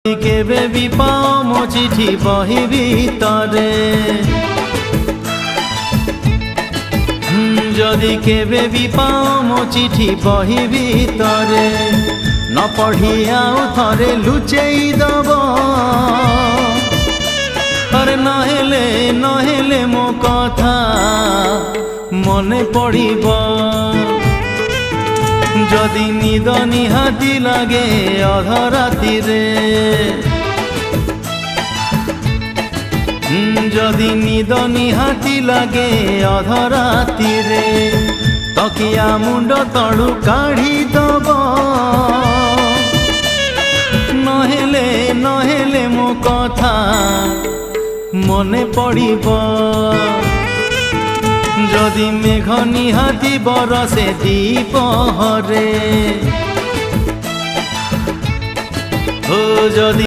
কেবে বি পাও মো চিঠি বহি ভিতরে যদি কেবে বি পাও মো চিঠি বহি ভিতরে ন পঢ়ি আউ থরে লুচেই দব আরে নহেলে মো কথা মনে পড়িব যদি নিদ নিহাতি লাগে অধরাতিরে যদি নিদ নিহাতি লাগে অধরাতিরে তকিয়া মুন্ড তলু কাঢ়ি দব নহেলে মো কথা মনে পড়িব যদি মেঘ নিহাতি বরসে দ্বিপহরে ও যদি